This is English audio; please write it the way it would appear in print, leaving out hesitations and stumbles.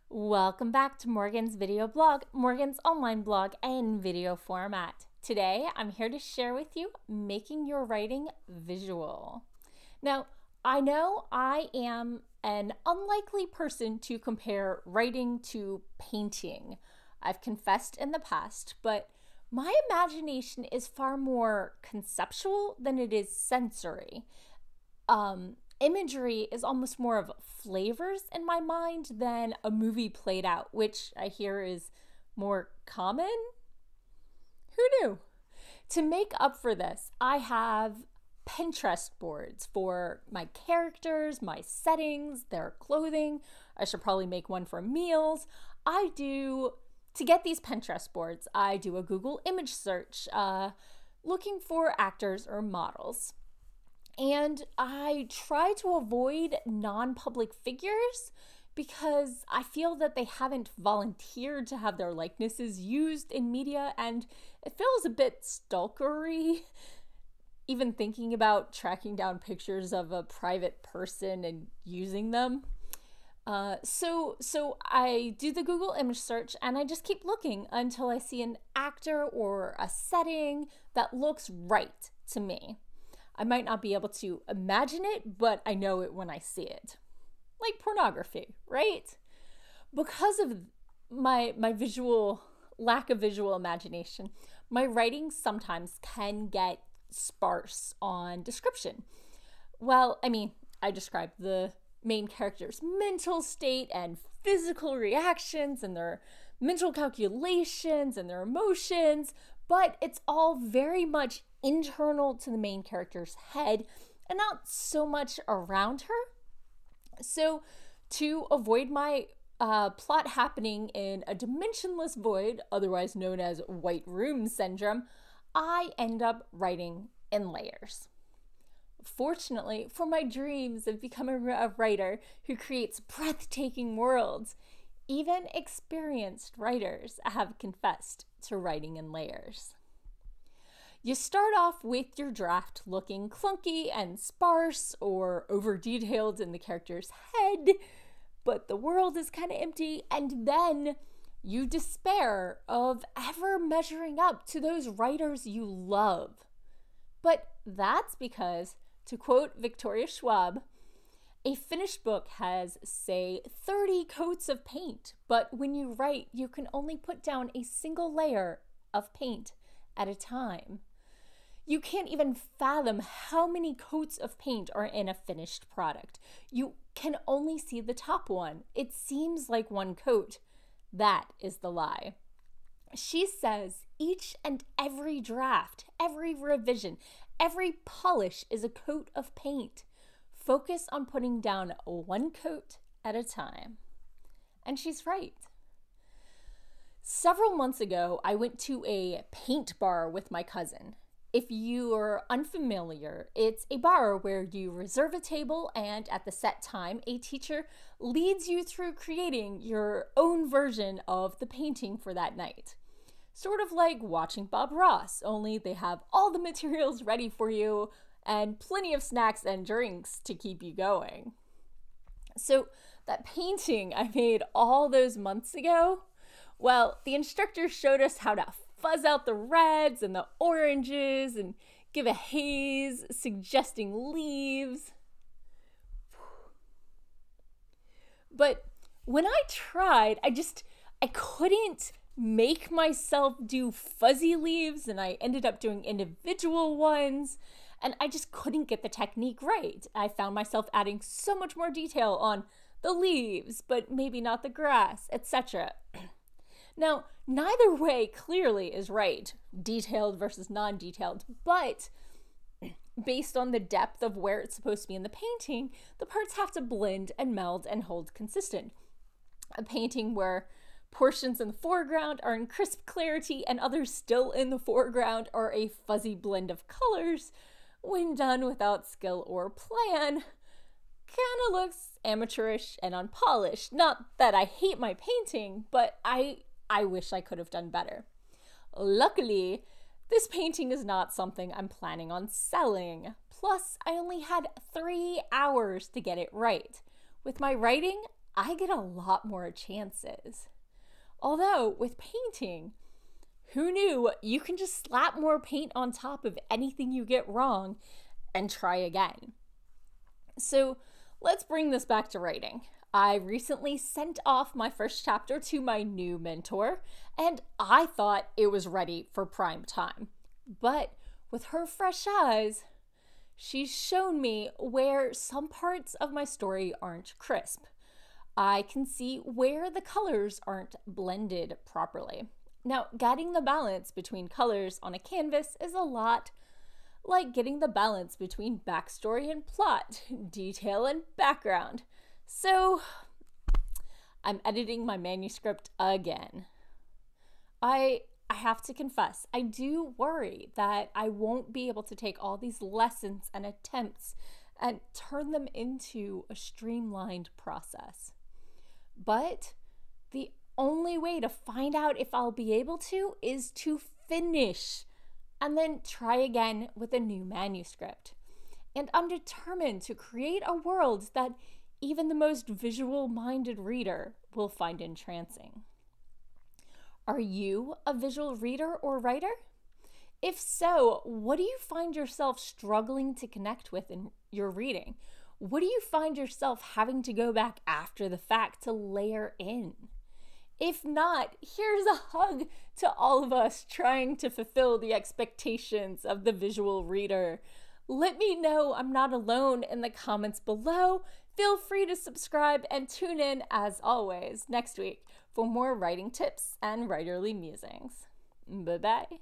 Welcome back to Morgan's video blog, Morgan's online blog in video format. Today, I'm here to share with you making your writing visual. Now, I know I am an unlikely person to compare writing to painting. I've confessed in the past, but my imagination is far more conceptual than it is sensory. Imagery is almost more of flavors in my mind than a movie played out, which I hear is more common. Who knew? To make up for this, I have Pinterest boards for my characters, my settings, their clothing. I should probably make one for meals. To get these Pinterest boards, I do a Google image search looking for actors or models. And I try to avoid non-public figures because I feel that they haven't volunteered to have their likenesses used in media, and it feels a bit stalkery, even thinking about tracking down pictures of a private person and using them. So I do the Google image search and I just keep looking until I see an actor or a setting that looks right to me. I might not be able to imagine it, but I know it when I see it. Like pornography, right? Because of my lack of visual imagination, my writing sometimes can get sparse on description. Well, I describe the main character's mental state and physical reactions and their mental calculations and their emotions, but it's all very much internal to the main character's head and not so much around her. So to avoid my plot happening in a dimensionless void, otherwise known as white room syndrome, I end up writing in layers. Fortunately, for my dreams of becoming a writer who creates breathtaking worlds, even experienced writers have confessed to writing in layers. You start off with your draft looking clunky and sparse or over-detailed in the character's head, but the world is kind of empty, and then you despair of ever measuring up to those writers you love. But that's because, to quote Victoria Schwab, a finished book has, say, 30 coats of paint, but when you write, you can only put down a single layer of paint at a time. You can't even fathom how many coats of paint are in a finished product. You can only see the top one. It seems like one coat. That is the lie. She says each and every draft, every revision, every polish is a coat of paint. Focus on putting down one coat at a time. And she's right. Several months ago, I went to a paint bar with my cousin. If you are unfamiliar, it's a bar where you reserve a table and at the set time, a teacher leads you through creating your own version of the painting for that night. Sort of like watching Bob Ross, only they have all the materials ready for you and plenty of snacks and drinks to keep you going. So that painting I made all those months ago, well, the instructor showed us how to fuzz out the reds and the oranges and give a haze suggesting leaves. But when I tried, I couldn't make myself do fuzzy leaves, and I ended up doing individual ones, and I just couldn't get the technique right. I found myself adding so much more detail on the leaves, but maybe not the grass, etc. Now, neither way clearly is right, detailed versus non-detailed, but based on the depth of where it's supposed to be in the painting, the parts have to blend and meld and hold consistent. A painting where portions in the foreground are in crisp clarity and others still in the foreground are a fuzzy blend of colors, when done without skill or plan, kind of looks amateurish and unpolished. Not that I hate my painting, but I wish I could have done better. Luckily, this painting is not something I'm planning on selling. Plus, I only had 3 hours to get it right. With my writing, I get a lot more chances. Although with painting, who knew you can just slap more paint on top of anything you get wrong and try again. So let's bring this back to writing. I recently sent off my first chapter to my new mentor, and I thought it was ready for prime time. But with her fresh eyes, she's shown me where some parts of my story aren't crisp. I can see where the colors aren't blended properly. Now, getting the balance between colors on a canvas is a lot like getting the balance between backstory and plot, detail and background. So, I'm editing my manuscript again. I have to confess, I do worry that I won't be able to take all these lessons and attempts and turn them into a streamlined process. But the only way to find out if I'll be able to is to finish and then try again with a new manuscript. And I'm determined to create a world that even the most visual-minded reader will find entrancing. Are you a visual reader or writer? If so, what do you find yourself struggling to connect with in your reading? What do you find yourself having to go back after the fact to layer in? If not, here's a hug to all of us trying to fulfill the expectations of the visual reader. Let me know I'm not alone in the comments below. Feel free to subscribe and tune in, as always, next week for more writing tips and writerly musings. Bye-bye.